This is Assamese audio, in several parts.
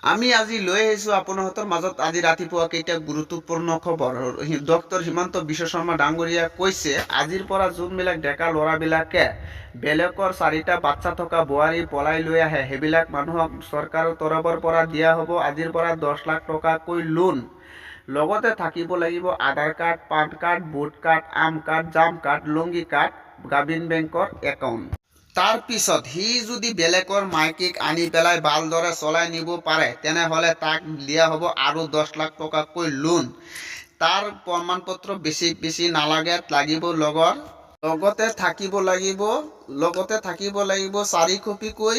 আমি আজি লৈ আহিছোঁ আপোনাহঁতৰ মাজত আজি ৰাতিপুৱা কেইটা গুৰুত্বপূৰ্ণ খবৰ। ডক্টৰ হিমন্ত বিশ্ব শৰ্মা ডাঙৰীয়া কৈছে আজিৰ পৰা যোনবিলাক ডেকা ল'ৰাবিলাকে বেলেগৰ 4টা বাচ্চা থকা বোৱাৰী পলাই লৈ আহে সেইবিলাক মানুহক চৰকাৰৰ তৰফৰ পৰা দিয়া হ'ব আজিৰ পৰা 10 লাখ টকাকৈ লোন। লগতে থাকিব লাগিব Aadhaar card, pan card, vote card, আম কাৰ্ড, জাম কাৰ্ড, লুংগি কাৰ্ড, গ্ৰামীণ বেংকৰ একাউণ্ট। তাৰ পিছত সি যদি বেলেগৰ মাইকীক আনি পেলাই ভালদৰে চলাই নিব পাৰে তেনেহ'লে তাক দিয়া হ'ব আৰু 10 লাখ টকাকৈ লোন। তাৰ প্ৰমাণপত্ৰ বেছি নালাগে, লাগিব লগতে থাকিব লাগিব 4 কপিকৈ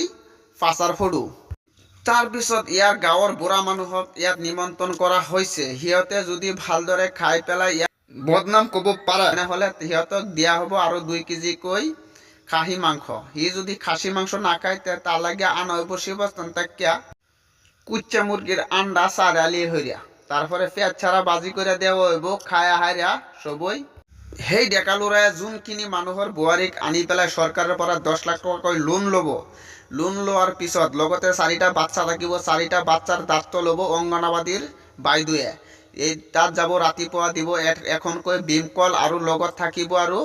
পাছৰ ফটো। তাৰপিছত ইয়াৰ গাঁৱৰ বুঢ়া মানুহক ইয়াত নিমন্ত্ৰণ কৰা হৈছে। সিহঁতে যদি ভালদৰে খাই পেলাই ইয়াত বদনাম ক'ব পাৰে তেনেহ'লে সিহঁতক দিয়া হ'ব আৰু 2 কেজিকৈ খাহী মাংস। সি যদি খাচী মাংস নাখায় তার লাগে আনা হইব শিবস্তান্তাক্যা কুচ্চা মুরগির আন্ডা চারালি হইয়া, তারপরে পেট ছাড়া বাজি করে দেওয়া হইব খায়া হাইরা সবই। সেই ডেকা ল'ৰাই যোনখিনি মানুহৰ বোৱাৰীক আনি পেলাই চৰকাৰৰ পৰা 10 লাখ টকাকৈ লোন ল'ব। লোন লোৱাৰ পিছত লগতে 4টা বাচ্চা থাকিব, 4টা বাচ্চাৰ দায়িত্ব ল'ব অংগনবাদীৰ বাইদেৱে। এই তাত যাব ৰাতিপুৱা দিব এখনকৈ ভীমকল আৰু লগত থাকিব আৰু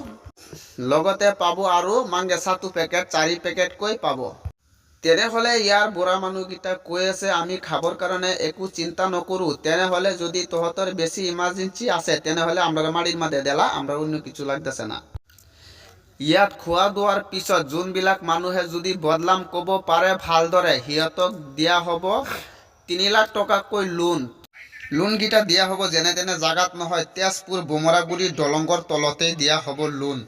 লগতে পাব আৰু মাংগে 7 পেকেট 4 পেকেটকৈ পাব। তেনেহ'লে ইয়াৰ বুঢ়া মানুহকেইটা কৈ আছে আমি খাবৰ কাৰণে একো চিন্তা নকৰোঁ, তেনেহ'লে যদি তহঁতৰ বেছি ইমাৰ্জেঞ্চি আছে তেনেহ'লে আমৰা মাটিৰ মাঝে দেলা, আমৰা অন্য কিছু লাগতেছে না। ইয়াত খোৱা দোৱাৰ পিছত যোনবিলাক মানুহে যদি বদলাম ক'ব পাৰে ভালদৰে সিহঁতক দিয়া হ'ব 3 লাখ টকাকৈ লোন। লোনকেইটা দিয়া হ'ব যেনে তেনে জাগাত নহয়, তেজপুৰ বোমৰাগুৰি দলংৰ তলতেই দিয়া হ'ব লোন।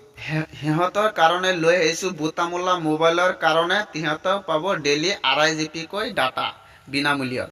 সিহঁতৰ কাৰণে লৈ আহিছোঁ বুটামুল্লা মোবাইলৰ কাৰণে সিহঁতক পাব ডেইলি 2.5 GB কৈ ডাটা বিনামূল্যত।